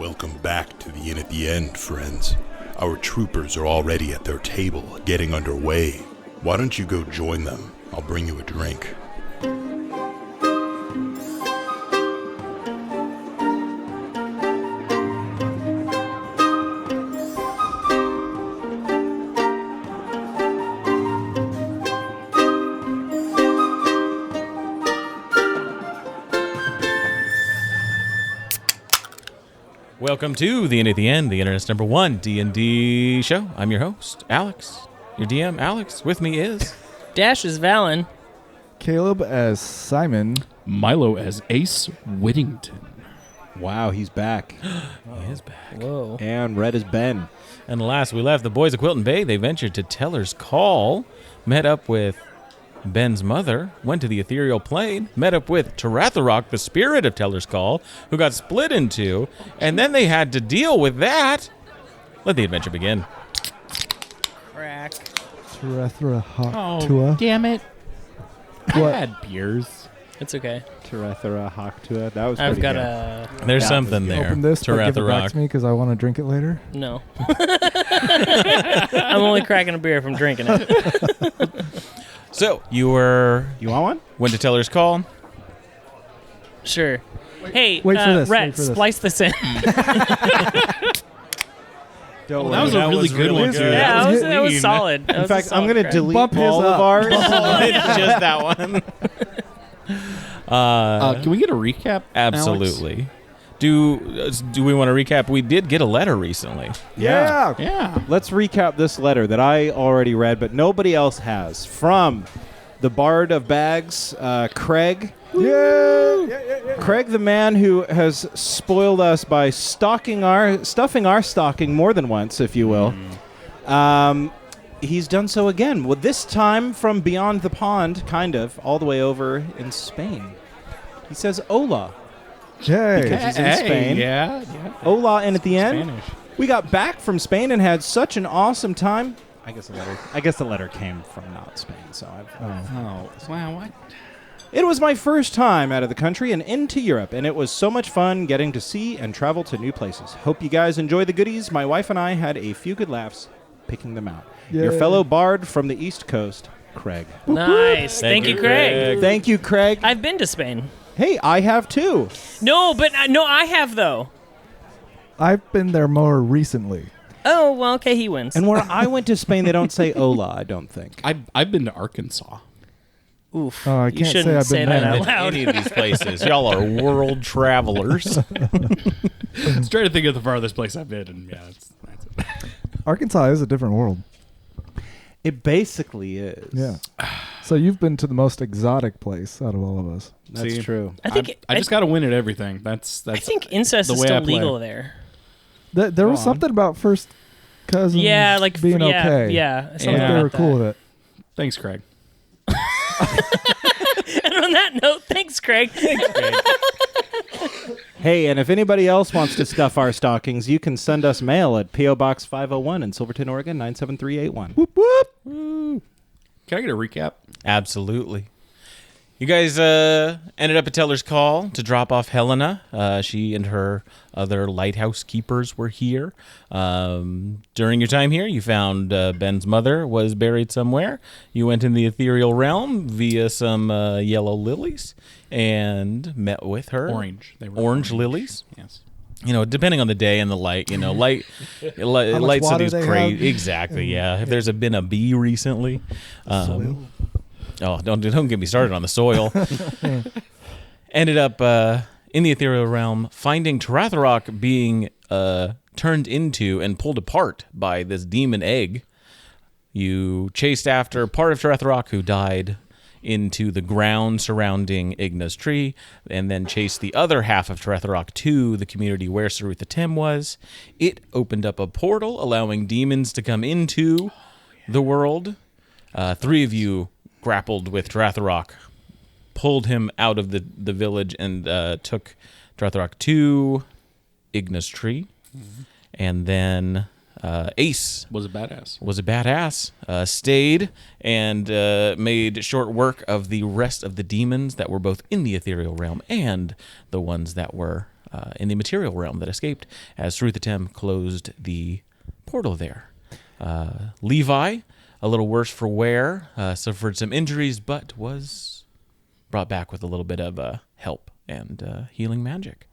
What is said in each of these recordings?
Welcome back to the Inn at the End, friends. Our troopers are already at their table, getting underway. Why don't you go join them? I'll bring you a drink. Welcome to the Inn at the End, the internet's #1 D&D show. I'm your host, Alex. Your DM, Alex. With me is... Dash is Valen. Caleb as Simon. Milo as Ace Whittington. Wow, he's back. He is back. Whoa. And Red is Ben. And last we left the boys of Quilton Bay, they ventured to Teller's Call, met up with Ben's mother, went to the ethereal plane, met up with Teretherok, the spirit of Teller's Call, who got split in two, and then they had to deal with that. Let the adventure begin. Crack. Teretherok. Oh, damn it. What? I had beers. It's okay. Teretherok. That was I've pretty got good. a... There's something there. Open this, but give it back Teretherok. to me because I want to drink it later. No. I'm only cracking a beer if I'm drinking it. So, you want one? Went to Teller's Call. Sure. Hey, Wait for this, Rhett, wait for this. splice this in. Don't That was a really good one, too. Yeah, that was solid. That In was a fact, I'm solid going to crack. delete Bump his all up. of ours. It's just that one. Can we get a recap? Absolutely. Do we want to recap? We did get a letter recently. Yeah. Alex? Yeah. Let's recap this letter that I already read, but nobody else has. From the Bard of Bags, Craig. Yeah. Craig, the man who has spoiled us by stuffing our stocking more than once, if you will. He's done so again. Well, this time from beyond the pond, kind of, all the way over in Spain. He says hola. Yay. Because he's in Spain. Yeah. Hola, and at the end, Spanish. we got back from Spain and had such an awesome time. I guess the letter came from not Spain, so Oh, wow. What? It was my first time out of the country and into Europe, and it was so much fun getting to see and travel to new places. Hope you guys enjoy the goodies. My wife and I had a few good laughs picking them out. Your Yay. fellow bard from the East Coast, Craig. Nice. Thank you, Craig. Thank you, Craig. I've been to Spain. Hey, I have too. No, I have, though. I've been there more recently. Oh, well, okay, he wins. And where I went to Spain, they don't say hola, I don't think. I've been to Arkansas. Oof. I You can't say shouldn't I've say been that there. out loud. Any of these places. Y'all are world travelers. I was trying to think of the farthest place I've been, and that's it. Arkansas is a different world. It basically is. Yeah. So you've been to the most exotic place out of all of us. That's See? true. I think I just got to win at everything. That's I think incest the is way still I play. legal there. There was something about first cousins Yeah, like being yeah, okay. yeah. Like Something they about were cool that. with it. Thanks, Craig. And on that note, thanks, Craig. Hey, and if anybody else wants to stuff our stockings, you can send us mail at P.O. Box 501 in Silverton, Oregon, 97381. Whoop whoop. Can I get a recap? Absolutely. You guys ended up at Teller's Call to drop off Helena. She and her other lighthouse keepers were here. During your time here, you found Ben's mother was buried somewhere. You went in the ethereal realm via some yellow lilies and met with her. Orange. They were Orange lilies. Yes. You know, depending on the day and the light, light much lights of water these they crazy. have. Exactly, yeah. If there's been a bee recently. Soil. Oh, don't get me started on the soil. Ended up in the ethereal realm, finding Teretherok being turned into and pulled apart by this demon egg. You chased after part of Teretherok, who died, into the ground surrounding Igna's tree, and then chased the other half of Teretherok to the community where Sarutha Tem was. It opened up a portal, allowing demons to come into the world. Three of you grappled with Teretherok, pulled him out of the village, and took Teretherok to Igna's tree. Mm-hmm. And then Ace Was a badass. stayed and made short work of the rest of the demons that were both in the ethereal realm and the ones that were in the material realm that escaped as Sruthatem closed the portal there. Levi, a little worse for wear, suffered some injuries, but was brought back with a little bit of help and healing magic.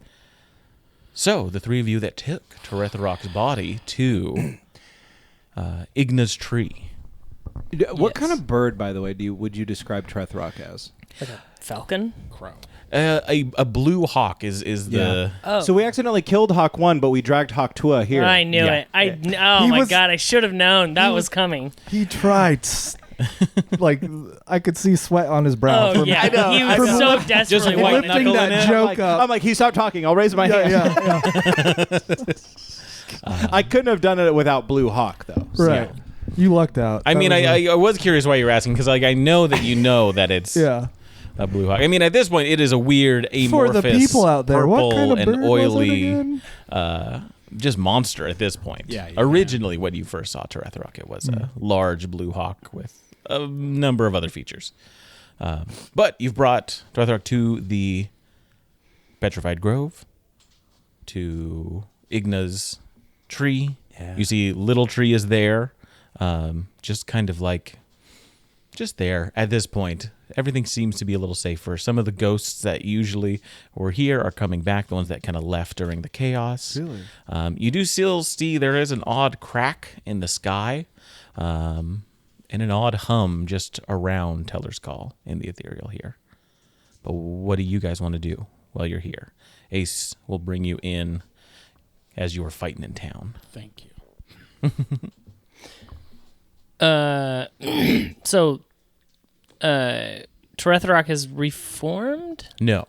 So, the three of you that took Teretherok's body to Igna's tree. What Yes. kind of bird, by the way, would you describe Teretherok as? Like a falcon? Crow. A blue hawk is the... Oh. So we accidentally killed Hawk 1, but we dragged Hawk Tuah here. I knew Yeah. it. Oh He my was- god, I should have known that was coming. He tried. Like, I could see sweat on his brow. Oh from- yeah, he I was know. so Just desperately white wanting lifting knuckle to. in that it. joke up. I'm like, he stopped talking. I'll raise my hand. yeah. I couldn't have done it without Blue Hawk, though. So- Right. You lucked out. I That mean, was I was curious why you were asking, because like I know that you know that it's yeah. a blue hawk. I mean, at this point, it is a weird, For amorphous, the people out there, purple what kind of and bird was it oily, again? just monster at this point. Yeah. Originally, when you first saw Teretherok, it was a large blue hawk with a number of other features. But you've brought Teretherok to the Petrified Grove, to Igna's tree. Yeah. You see Little Tree is there, just kind of like, just there at this point. Everything seems to be a little safer. Some of the ghosts that usually were here are coming back, the ones that kind of left during the chaos. Really? You do still see there is an odd crack in the sky, and an odd hum just around Teller's Call in the ethereal here. But what do you guys want to do while you're here? Ace will bring you in as you are fighting in town. Thank you. So, Teretherok has reformed? No.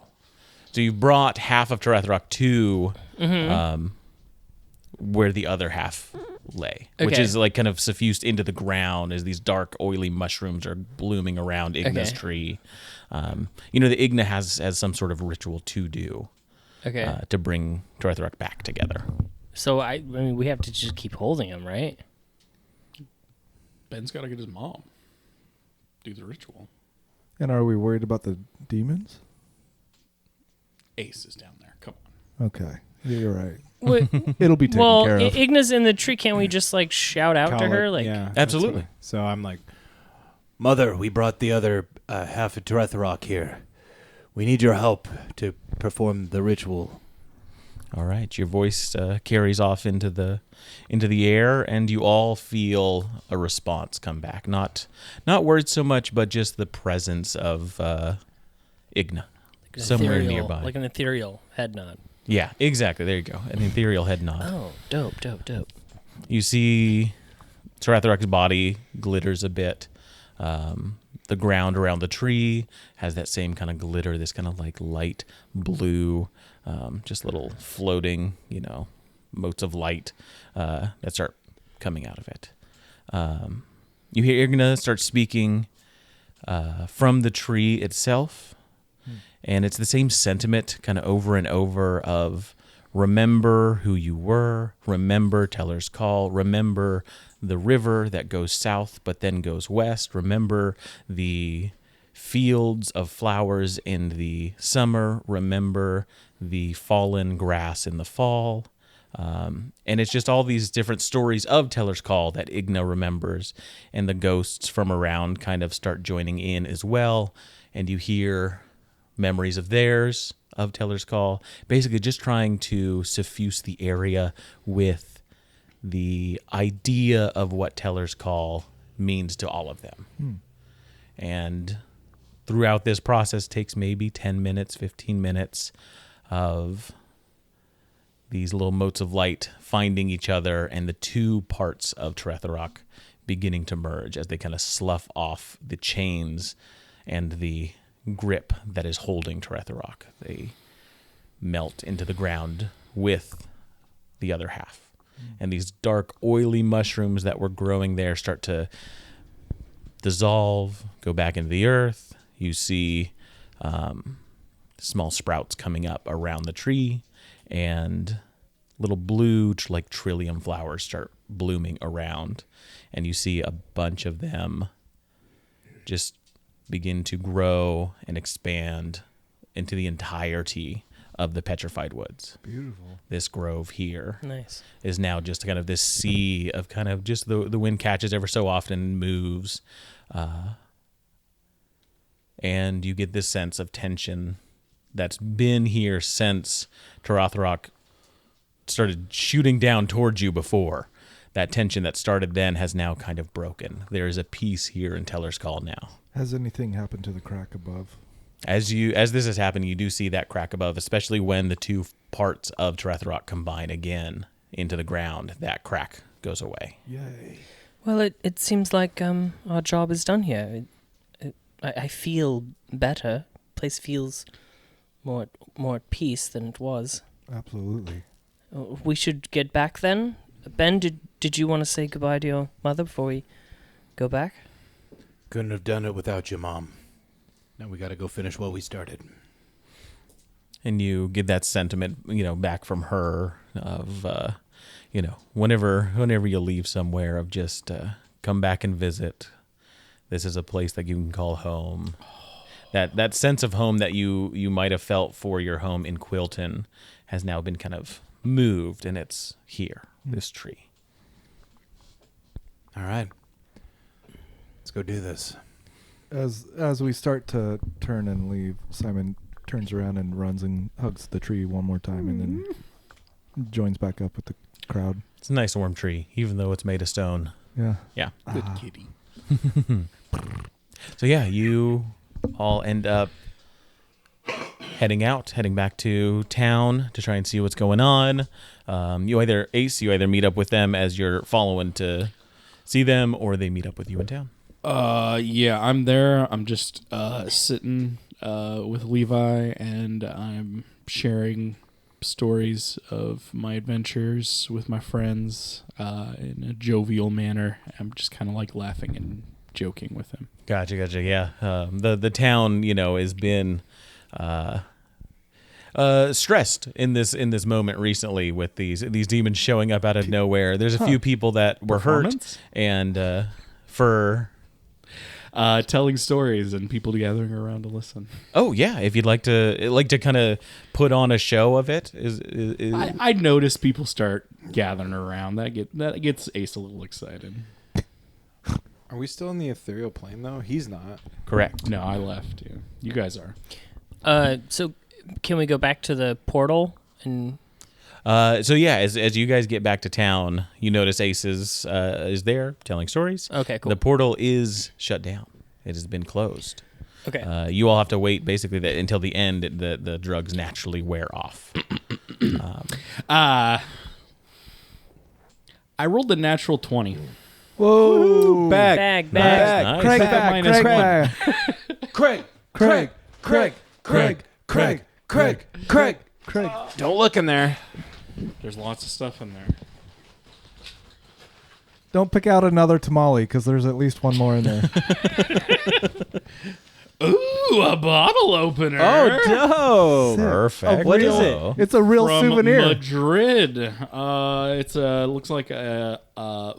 So you brought half of Teretherok to where the other half lay, which Okay. is like kind of suffused into the ground as these dark, oily mushrooms are blooming around Igna's Okay. tree. The Igna has some sort of ritual to do Okay. to bring Teretherok back together. So, I mean, we have to just keep holding him, right? Ben's got to get his mom. Do the ritual. And are we worried about the demons? Ace is down there. Come on. Okay. Yeah, you're right. Wait, It'll be taken well, care of. Igna's in the tree. Can't we just, like, shout out to Call her? it- Like, yeah, Absolutely. So I'm like, Mother, we brought the other half of Teretherok here. We need your help to perform the ritual. All right, your voice carries off into the air, and you all feel a response come back. Not words so much, but just the presence of Igna an somewhere ethereal- nearby. Like an ethereal head nod. Yeah, exactly. There you go. An ethereal head nod. Oh, dope. You see Teretherok's body glitters a bit. The ground around the tree has that same kind of glitter, this kind of like light blue, just little floating, motes of light that start coming out of it. You hear Igna start speaking from the tree itself, and it's the same sentiment kind of over and over of remember who you were, remember Teller's Call, remember the river that goes south but then goes west, remember the fields of flowers in the summer, remember the fallen grass in the fall. And it's just all these different stories of Teller's Call that Igna remembers, and the ghosts from around kind of start joining in as well, and you hear memories of theirs, of Teller's Call, basically just trying to suffuse the area with the idea of what Teller's Call means to all of them. And throughout this process takes maybe 10 minutes, 15 minutes of these little motes of light finding each other and the two parts of Teretherok beginning to merge as they kind of slough off the chains and the grip that is holding Teretherok. They melt into the ground with the other half. And these dark, oily mushrooms that were growing there start to dissolve, go back into the earth. You see small sprouts coming up around the tree, and little blue, like trillium flowers start blooming around. And you see a bunch of them just begin to grow and expand into the entirety of the Petrified Woods. Beautiful. This grove here Nice. is now just kind of this sea of kind of just the wind catches ever so often and moves. And you get this sense of tension that's been here since Teretherok started shooting down towards you before. That tension that started then has now kind of broken. There is a peace here in Teller's Call now. Has anything happened to the crack above? As this is happening, you do see that crack above, especially when the two parts of Teretherok combine again into the ground. That crack goes away. Yay. Well, it seems like our job is done here. I feel better. Place feels more at peace than it was. Absolutely. We should get back then. Ben, did you want to say goodbye to your mother before we go back? Couldn't have done it without you, Mom. Now we got to go finish what we started. And you get that sentiment, back from her of, whenever you leave somewhere, of just come back and visit. This is a place that you can call home. That sense of home that you might have felt for your home in Quilton has now been kind of moved, and it's here, this tree. All right. Let's go do this. As we start to turn and leave, Simon turns around and runs and hugs the tree one more time and then joins back up with the crowd. It's a nice warm tree, even though it's made of stone. Yeah. Yeah. Good kitty. So yeah, you all end up heading back to town to try and see what's going on. You either meet up with them as you're following to see them, or they meet up with you in town. Yeah, I'm there. I'm just sitting with Levi, and I'm sharing stories of my adventures with my friends in a jovial manner. I'm just kind of like laughing and joking with him. Gotcha. Yeah, the town, has been stressed in this moment recently with these demons showing up out of nowhere. There's a few people that were hurt, and for telling stories and people gathering around to listen. Oh yeah, if you'd like to kind of put on a show of it, I notice people start gathering around. That gets Ace a little excited. Are we still in the ethereal plane though? He's not. Correct. No, I left. Yeah, you guys are. So can we go back to the portal and? So yeah, as you guys get back to town, you notice Ace is there telling stories. Okay, cool. The portal is shut down. It has been closed. Okay. You all have to wait basically until the end. The drugs naturally wear off. I rolled a natural 20. Whoa. Bag. Nice. Craig Set back. minus Craig one. back. Craig. Don't look in there. There's lots of stuff in there. Don't pick out another tamale because there's at least one more in there. Ooh, a bottle opener. Oh, dope. Perfect. What is it? It's a real From souvenir. Madrid. It's looks like a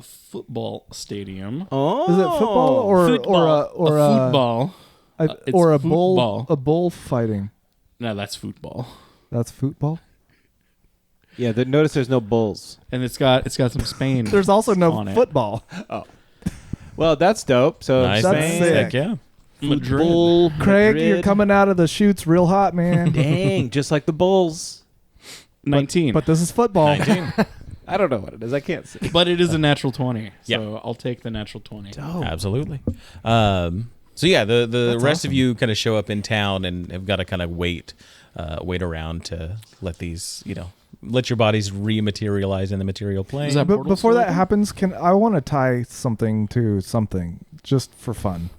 football stadium. Oh. Is it football or Football. It's or a football. bullfighting? No, that's football. That's football. Yeah, notice there's no bulls. And it's got some Spain. There's also no on it. football. Well, that's dope. So Nice. That's Spain, sick. Heck yeah. Madrid. Bull, Craig, Madrid. you're coming out of the chutes real hot, man. Dang, just like the bulls. 19. But this is football. 19. I don't know what it is. I can't see. But it is a natural 20. So Yeah. I'll take the natural 20. Dope. Absolutely. So yeah, the That's rest awesome. of you kind of show up in town and have got to kind of wait around to let these, let your bodies rematerialize in the material plane. Is that But portal before still that open? happens, I want to tie something to something just for fun.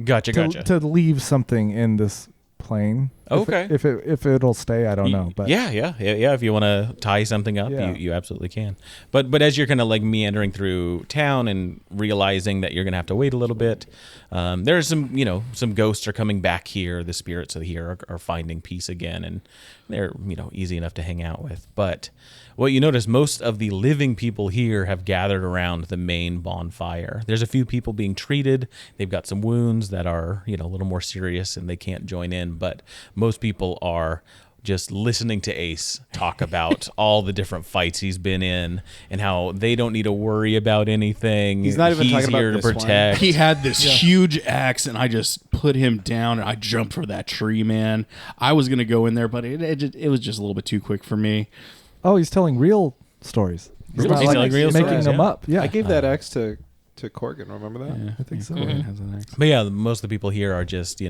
Gotcha. To leave something in this plane. Okay. If it'll stay, I don't know. But yeah. If you want to tie something up, Yeah. you absolutely can. But as you're kind of like meandering through town and realizing that you're gonna have to wait a little bit, there's some ghosts are coming back here. The spirits of here are finding peace again, and they're easy enough to hang out with. But what you notice, most of the living people here have gathered around the main bonfire. There's a few people being treated. They've got some wounds that are a little more serious, and they can't join in. But most people are just listening to Ace talk about all the different fights he's been in and how they don't need to worry about anything. He's not even talking about here to this one. protect. He had this huge axe, and I just put him down, and I jumped for that tree, man. I was going to go in there, but it was just a little bit too quick for me. Oh, he's telling real stories. He's not He's like telling real making stories, them yeah. up. Yeah, I gave that X to Corgan. Remember that? Yeah, I think so. Corgan has an axe. But yeah, most of the people here are just,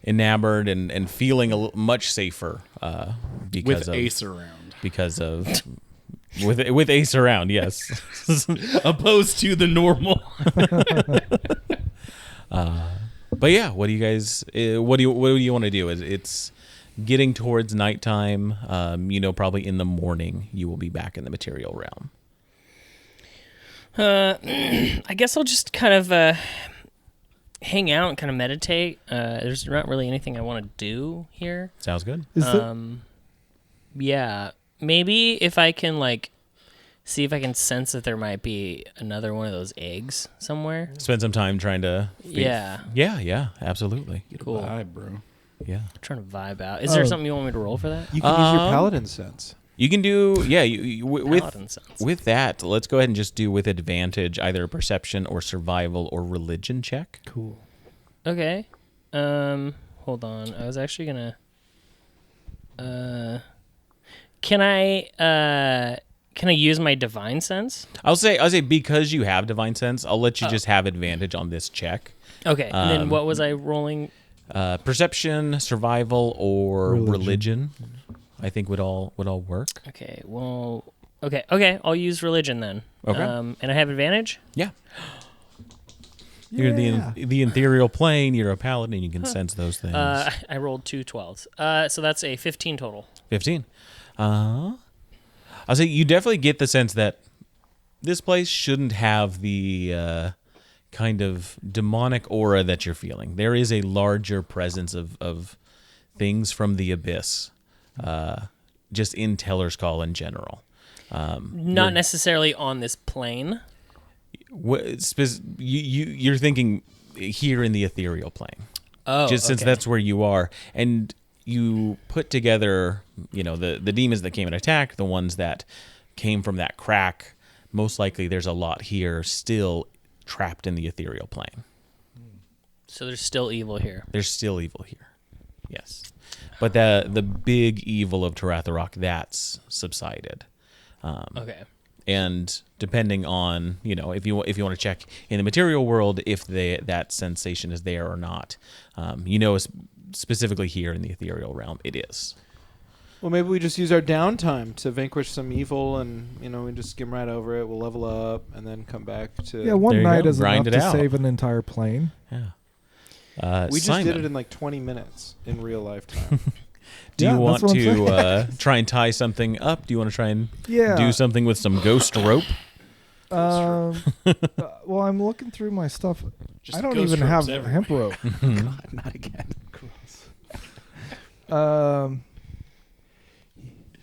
enamored and feeling much safer because With of Ace around. because of with Ace around, yes. Opposed to the normal. But yeah, what do you guys? What do you want to do? It's getting towards nighttime. Probably in the morning you will be back in the material realm. I guess I'll just kind of hang out and kind of meditate. There's not really anything I want to do here. Sounds good. Is it? Yeah, maybe if I can see if I can sense that there might be another one of those eggs somewhere. Spend some time trying to. Yeah, absolutely. Cool. Vibe, bro. Yeah, I'm trying to vibe out. Is there something you want me to roll for that? You can use your paladin sense. you can do. Yeah, with Paladin sense. with that, let's go ahead and just do with advantage either a perception or survival or religion check. Cool. Okay. Hold on. I was actually gonna. Can I use my divine sense? I'll say because you have divine sense, I'll let you just have advantage on this check. Okay. And then what was I rolling? Perception, survival, or religion. I think would all work. Okay. Well. Okay. I'll use religion then. Okay. And I have advantage. Yeah. You're the ethereal plane. You're a paladin. You can sense those things. I rolled 2 12s. So that's a 15 total. 15. I'll say you definitely get the sense that this place shouldn't have the kind of demonic aura that you're feeling. There is a larger presence of things from the abyss, just in Teller's Call in general. Not necessarily on this plane. You're thinking here in the ethereal plane. Oh, just since okay. that's where you are, and you put together, the demons that came and attacked, the ones that came from that crack. Most likely, there's a lot here still trapped in the ethereal plane. So there's still evil here. There's still evil here, yes, but the big evil of Teretherok, that's subsided. Okay. And depending on, if you want to check in the material world if that sensation is there or not, specifically here in the ethereal realm, it is. Well, maybe we just use our downtime to vanquish some evil, and we just skim right over it. We'll level up, and then come back to. Yeah, one There you night go. is Grind enough it to out. save an entire plane. Yeah. We just Simon, did it in 20 minutes in real life time. do Yeah, you want that's what I'm to try and tie something up? Do you want to try and Yeah. do something with some ghost rope? Well, I'm looking through my stuff. Just I don't ghost even have ropes everywhere. hemp rope. God, not again.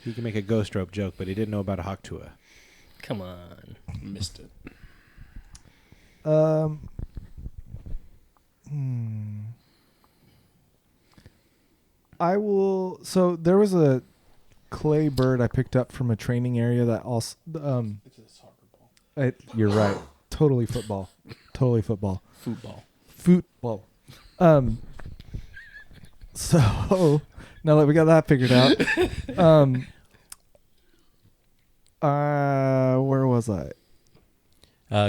He can make a ghost rope joke, but he didn't know about a hawk Tuah. Come on. Missed it. I will. So there was a clay bird I picked up from a training area that also. It's a soccer ball. You're right. Totally football. Totally football. Football. Football. So now that we got that figured out, where was I?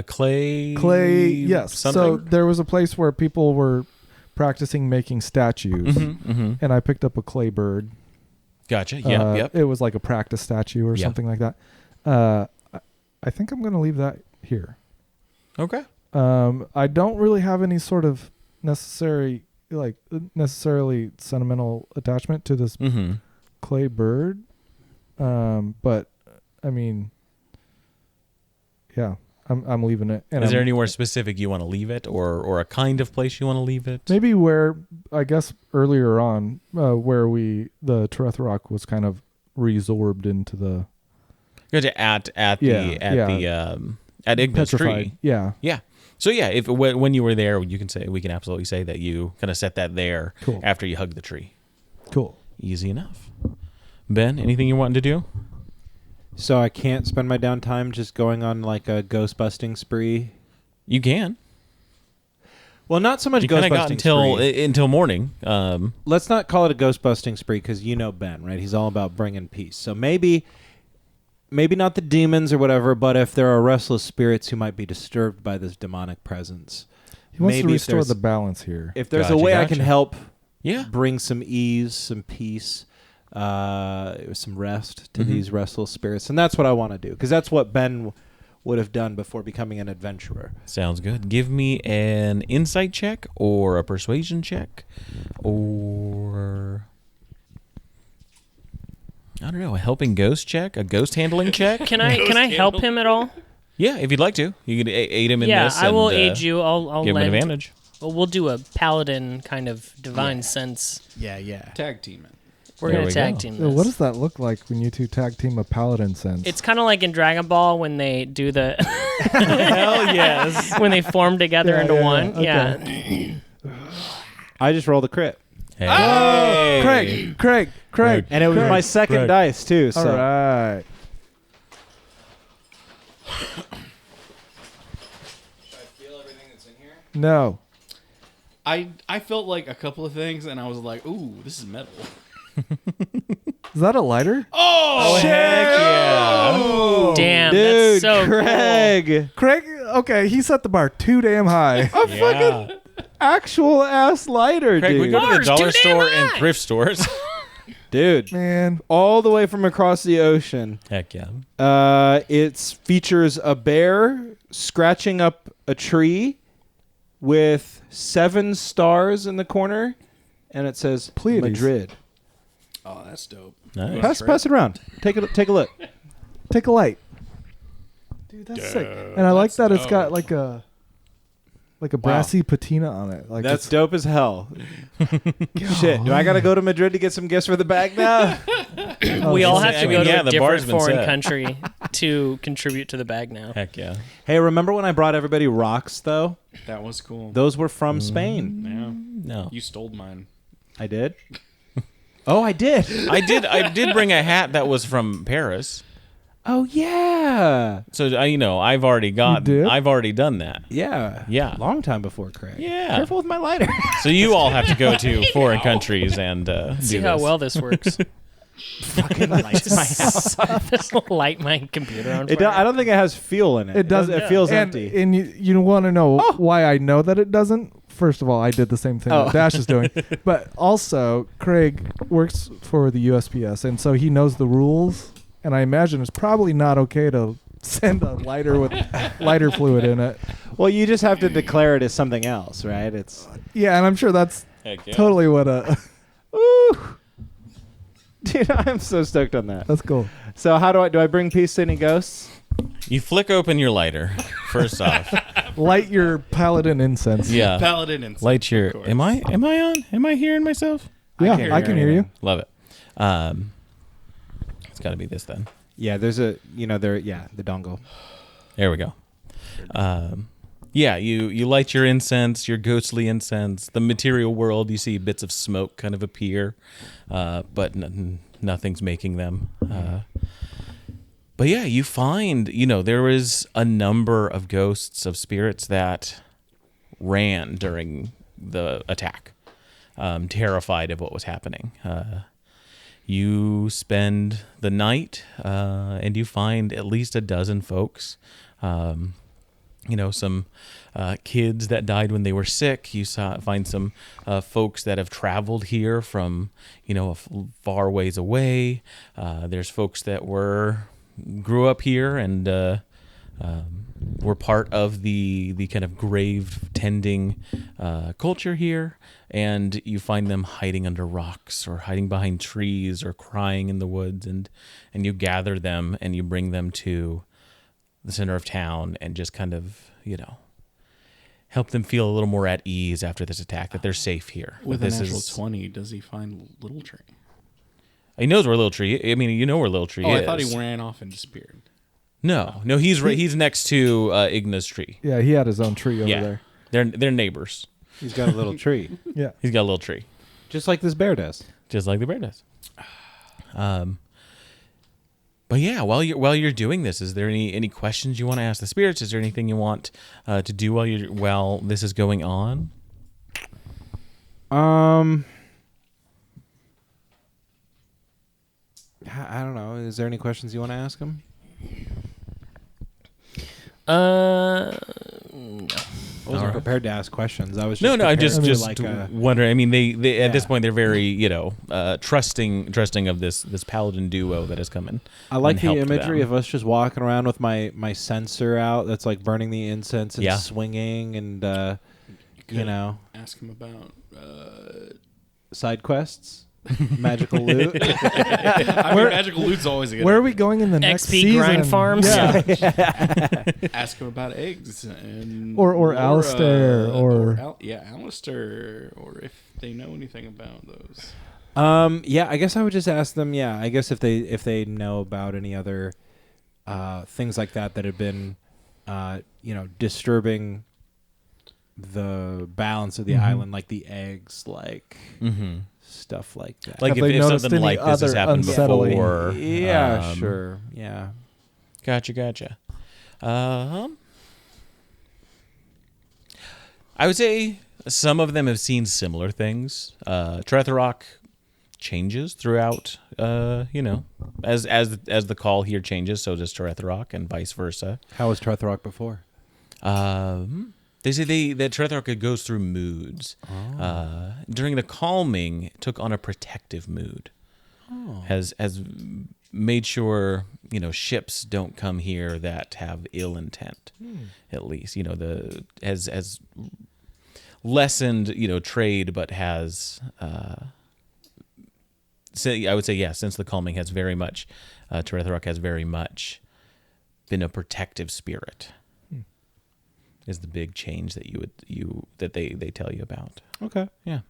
Clay. Yes. Something? So there was a place where people were practicing making statues, and I picked up a clay bird. Gotcha. Yep. It was like a practice statue or Yeah. something like that. I think I'm going to leave that here. Okay. I don't really have any sort of necessarily sentimental attachment to this Mm-hmm. clay bird. But I mean, yeah, I'm leaving it. And Is there I'm- anywhere specific you want to leave it, or a kind of place you want to leave it? maybe where I guess earlier on, where the Teretherok was kind of resorbed into the Gotcha. At Igna's petrified. tree. Yeah, Yeah. So yeah, if when you were there, we can absolutely say that you kind of set that there Cool. after you hug the tree. cool. Easy enough. Ben, anything you want to do? So I can't spend my downtime just going on like a ghost busting spree. You can. Well, not so much You ghost kind of got busting until spree. until morning. Let's not call it a ghost busting spree because you know Ben, right? He's all about bringing peace. So maybe not the demons or whatever, but if there are restless spirits who might be disturbed by this demonic presence, He wants to maybe if restore there's- the balance here. if there's a Gotcha, way I gotcha. can help Yeah. bring some ease, some peace, some rest to Mhm. these restless spirits, and that's what I want to do because that's what Ben would have done before becoming an adventurer. Sounds good. Give me an insight check or a persuasion check or I don't know, a helping ghost check, a ghost handling check. Can I help him at all? Yeah, if you'd like to, you could aid him in Yeah, this. I will and, aid you. I'll Give him an lend. advantage. Well, we'll do a paladin kind of divine sense. Yeah. Tag team it. We're There gonna we tag go. team So this. what does that look like when you two tag team a paladin sense? It's kind of like in Dragon Ball when they do the Hell yes. when they form together Yeah, into yeah, one. okay. Yeah. I just rolled a crit, Hey. Craig, and it was Craig. my second Craig. dice too. So All right. No. I felt like a couple of things, and I was like, "Ooh, this is metal." Is that a lighter? Oh, heck yeah. Damn, dude, that's so Craig, Craig, okay, he set the bar too damn high. Yeah. actual ass lighter, Craig, dude. we go to the Bars, dollar too damn store and high. thrift stores. Dude, Man. all the way from across the ocean. Heck yeah. It features a bear scratching up a tree with 7 stars in the corner, and it says Pleiades. Madrid. Oh, that's dope. Nice. Pass it around. Take a look. Take a light. Dude, that's sick. And I like that it's got like a brassy patina on it. Like That's it's, dope as hell. Shit, do I gotta go to Madrid to get some gifts for the bag now? We all I have to mean, go to yeah, a the different bar's been foreign set. country to contribute to the bag now. Heck yeah. Hey, remember when I brought everybody rocks though? That was cool. Those were from Spain. Yeah, No. you stole mine. I did. Oh, I did. I did bring a hat that was from Paris. Oh yeah. So I've already got did? I've already done that. Yeah. Yeah. Long time before Craig. Yeah. Careful with my lighter. So you all have to go to foreign countries and See do how this. well this works. Fucking lights my house. This will light my computer on It fire. I don't think it has fuel in it. It doesn't. It feels and, empty. And you want to know why I know that it doesn't? First of all, I did the same thing that Dash is doing. But also, Craig works for the USPS, and so he knows the rules. And I imagine it's probably not okay to send a lighter with lighter fluid in it. Well, you just have to declare it as something else, right? It's Yeah, and I'm sure that's Heck yeah. totally what a... Ooh. Dude, I'm so stoked on that. That's cool. So how do I bring peace to any ghosts? You flick open your lighter. First off, Light your paladin incense. yeah. Paladin and Light your. of course. Am I on? Am I hearing myself? Yeah, can't I can hear you. Love it. It's got to be this then. Yeah, there's the dongle. There we go. Yeah, you light your incense, your ghostly incense. The material world, you see bits of smoke kind of appear, but nothing's making them. But yeah, you find, there is a number of ghosts of spirits that ran during the attack, terrified of what was happening. You spend the night, and you find at least a dozen folks. Some kids that died when they were sick. You find some folks that have traveled here from, far ways away. There's folks that grew up here and were part of the kind of grave tending culture here. And you find them hiding under rocks or hiding behind trees or crying in the woods. And you gather them and you bring them to the center of town and just kind of, help them feel a little more at ease after this attack, that they're safe here. With That a this natural is- 20, does he find Little Tree? He knows where Little Tree. I mean, where Little Tree Oh, is. I thought he ran off and disappeared. No, he's next to Igna's tree. Yeah, he had his own tree over Yeah, there. they're neighbors. He's got a little tree, Yeah. He's got a little tree, just like this bear does. just like the bear does. But yeah, while you're doing this, is there any questions you want to ask the spirits? Is there anything you want to do while this is going on? I don't know. Is there any questions you want to ask him? No. I wasn't prepared to ask questions. I was just No. I'm prepared just to, wondering. I mean, they at this point they're very trusting of this paladin duo that has come in. I like and the helped imagery them. of us just walking around with my censer out. That's like burning the incense and swinging and Ask him about side quests, magical loot. I mean, magical loot's always a good Where are idea. we going in the next XP season? grind farms? Yeah. Ask him about eggs and Or Alistair, or Alistair, or if they know anything about those. I guess I would just ask them. Yeah, I guess if they know about any other things like that have been, disturbing the balance of the island, like the eggs, like stuff like that. Like Have they if noticed something any like this has other happened unsettling- before. Yeah, sure. Yeah. Gotcha. I would say some of them have seen similar things. Teretherok changes throughout. As the call here changes, so does Teretherok, and vice versa. How was Teretherok before? They say that Teretherok goes through moods. During the calming, it took on a protective mood. Has made sure ships don't come here that have ill intent. At least has lessened trade, but has. I would say since the calming has very much, Teretherok has very much been a protective spirit. Is the big change that they tell you about. Okay. Yeah.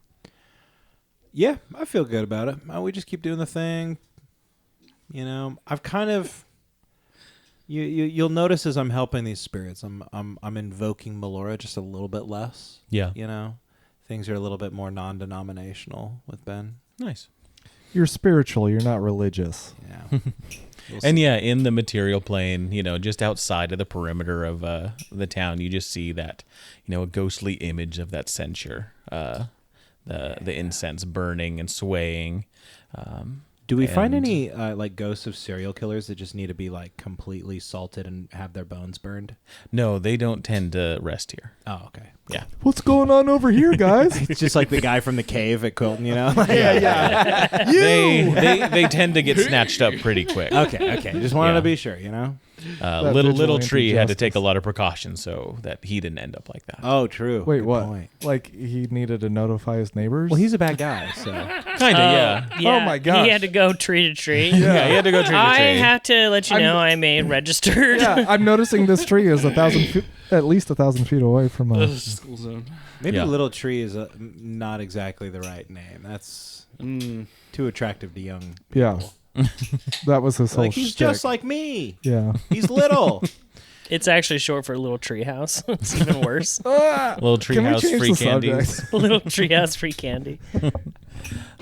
Yeah, I feel good about it. We just keep doing the thing. I've kind of you'll notice as I'm helping these spirits, I'm invoking Melora just a little bit less. Yeah. Things are a little bit more non-denominational with Ben. Nice. You're spiritual. You're not religious. Yeah. And in the material plane, just outside of the perimeter of the town, you just see that, a ghostly image of that censer, the incense burning and swaying. Do we find any ghosts of serial killers that just need to be completely salted and have their bones burned? No, they don't tend to rest here. Oh, okay. Yeah. What's going on over here, guys? It's just like the guy from the cave at Quilton, They tend to get snatched up pretty quick. Okay. Just wanted Yeah. to be sure, Little vigilante Tree had to justice. take a lot of precautions so that he didn't end up like that. Oh, true. Wait, Good what? point. Like he needed to notify his neighbors? Well, he's a bad guy, so. Kind of, yeah. Yeah, Oh my gosh. He had to go tree to tree. Yeah, he had to go tree to I tree. have to let you know I'm a registered. Yeah, I'm noticing this tree is at least 1,000 feet away from us. School zone. Maybe Yeah. Little Tree is not exactly the right name. That's too attractive to young people. Yeah. That was his whole He's shtick. just like me. Yeah. He's little. It's actually short for Little Treehouse. It's even worse. Little Can we treehouse change free the candies. subject? Little Treehouse free candy.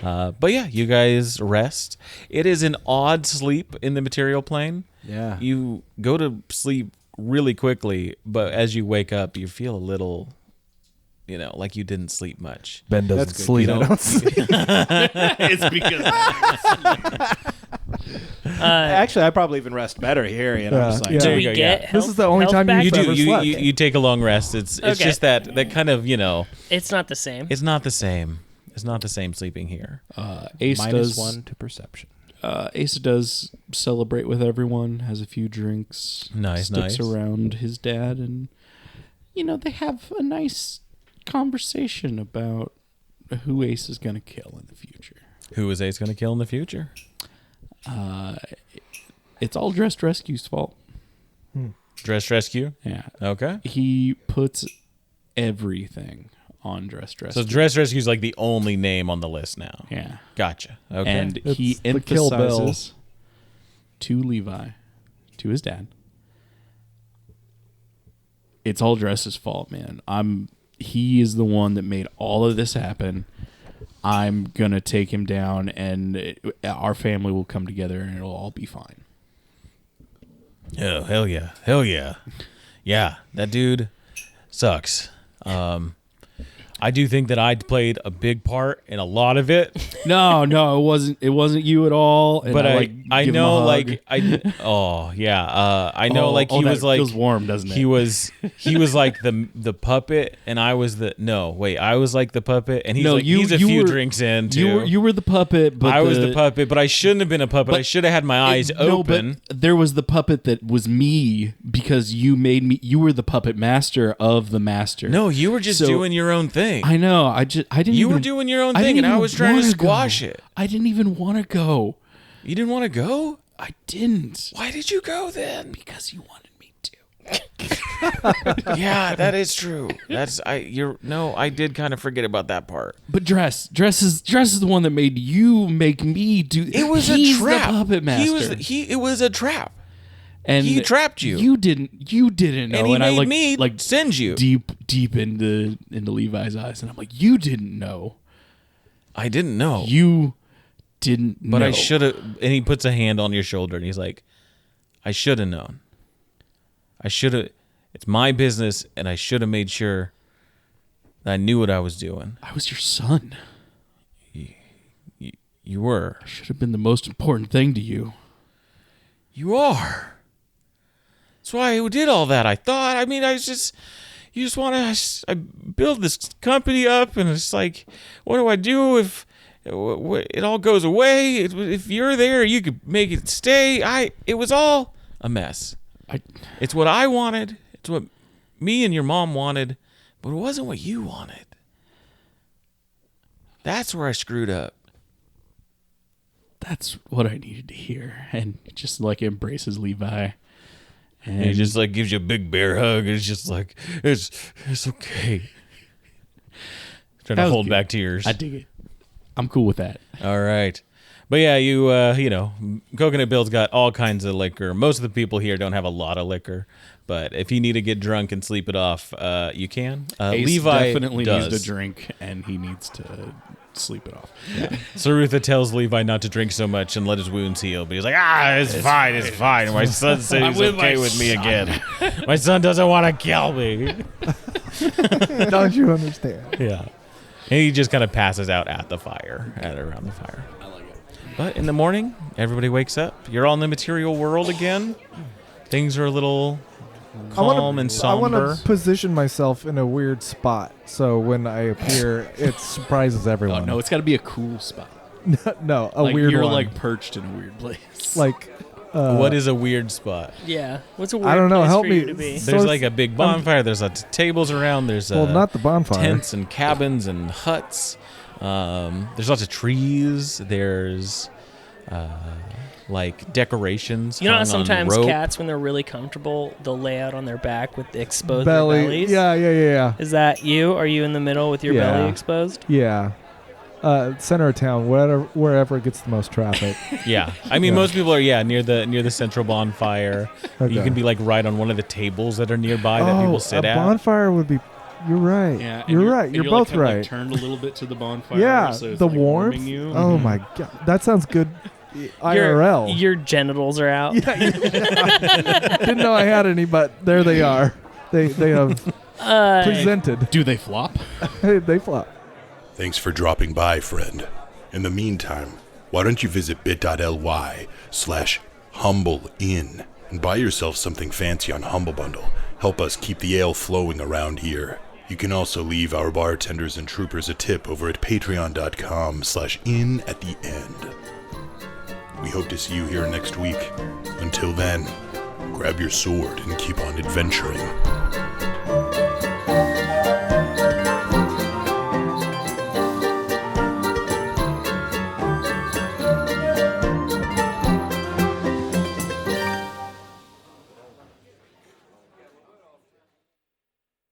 But yeah, you guys rest. It is an odd sleep in the material plane. Yeah. You go to sleep really quickly, but as you wake up, you feel a little, like you didn't sleep much. Ben doesn't That's good. sleep. You don't sleep. It's because Actually, I probably even rest better here. Yeah. Just like, Yeah. Do There we you go, get yeah. health, This is the only health time back? You do. ever You, slept. you take a long rest. It's Okay. just that kind of It's not the same. it's not the same. It's not the same sleeping here. Ace does -1 to perception. Asa does celebrate with everyone, has a few drinks, Nice, sticks nice. around his dad, and they have a nice conversation about who Ace is going to kill in the future. Who is Ace going to kill in the future? It's all Dressed Rescue's fault. Dress Rescue. Yeah, Okay. he puts everything on Dressed Rescue. So Dress Rescue is like the only name on the list now. Yeah, Gotcha. Okay. and It's he the Kill Bill. emphasizes to Levi, to his dad, it's all Dress's fault, man. He is the one that made all of this happen. I'm gonna take him down, and our family will come together, and it'll all be fine. Oh, hell yeah. Yeah, that dude sucks. I do think that I played a big part in a lot of it. No, it wasn't you at all. And But I give him know, a hug. like, I know, like, he that was like, feels warm, doesn't it? he was like the puppet, and I was I was like the puppet, and he's a few drinks in too. You were the puppet, but I was the puppet, but I shouldn't have been a puppet. I should have had my eyes open. But there was the puppet that was me because you made me. You were the puppet master of the master. No, you were just doing your own thing. I know. I didn't. You even, were doing your own thing, and I was trying to squash it. I didn't even want to go. You didn't want to go? I didn't. Why did you go then? Because you wanted me to. Yeah, that is true. I did kind of forget about that part. But dress is the one that made you make me do. It was He's a trap. The puppet master. It was a trap. And he trapped you. You didn't know. And he made I me send you deep into Levi's eyes, and I'm like, you didn't know. I didn't know. You didn't know. But I should have. And he puts a hand on your shoulder, and he's like, I should have known. I should have. It's my business, and I should have made sure that I knew what I was doing. I was your son. You were. I should have been the most important thing to you. You are. That's why I did all that. I thought. I mean, you just want to. I build this company up, and it's like, what do I do if it all goes away? If you're there, you could make it stay. It was all a mess. It's what I wanted. It's what me and your mom wanted, but it wasn't what you wanted. That's where I screwed up. That's what I needed to hear. And just like embraces Levi. And he just like gives you a big bear hug. It's just like, it's okay. Trying to hold back tears. I dig it. I'm cool with that. All right. But yeah, you know, Coconut Bill's got all kinds of liquor. Most of the people here don't have a lot of liquor. But if you need to get drunk and sleep it off, you can. Ace Levi definitely does. needs to drink, and he needs to sleep it off. Yeah. Sarutha tells Levi not to drink so much and let his wounds heal. But he's like, it's fine. My son said he's okay with me again. My son doesn't want to kill me. Don't you understand? Yeah. And he just kind of passes out at the fire, around the fire. I like it. But in the morning, everybody wakes up. You're all in the material world again. Things are a little calm and somber. I want to position myself in a weird spot, so when I appear, it surprises everyone. Oh, no, it's got to be a cool spot. No, like weird you're one. like perched in a weird place. Like, what is a weird spot? Yeah. What's a weird I don't know. place Help for you me. to be? So There's it's- like a big bonfire. There's lots of tables around. There's not the bonfire. tents and cabins and huts. There's lots of trees. There's like decorations. You know how hung on sometimes rope. cats, when they're really comfortable, they'll lay out on their back with the exposed belly. their bellies? Yeah. Is that you? Are you in the middle with your Yeah. belly exposed? Yeah. Center of town, wherever it gets the most traffic. Yeah, I mean, Yeah. most people are near the central bonfire. Okay. You can be like right on one of the tables that are nearby that people sit a at. bonfire would be. You're right. yeah, and you're right. and You're like, both kinda, right. Like, turned a little bit to the bonfire. Yeah, so it's the like warmth. warming you. Oh my god, that sounds good. IRL. Your genitals are out. Didn't know I had any, but there they are. They have presented. Do they flop? They flop. Thanks for dropping by, friend. In the meantime, why don't you visit bit.ly/humbleinn and buy yourself something fancy on Humble Bundle. Help us keep the ale flowing around here. You can also leave our bartenders and troopers a tip over at patreon.com/in at the end. We hope to see you here next week. Until then, grab your sword and keep on adventuring.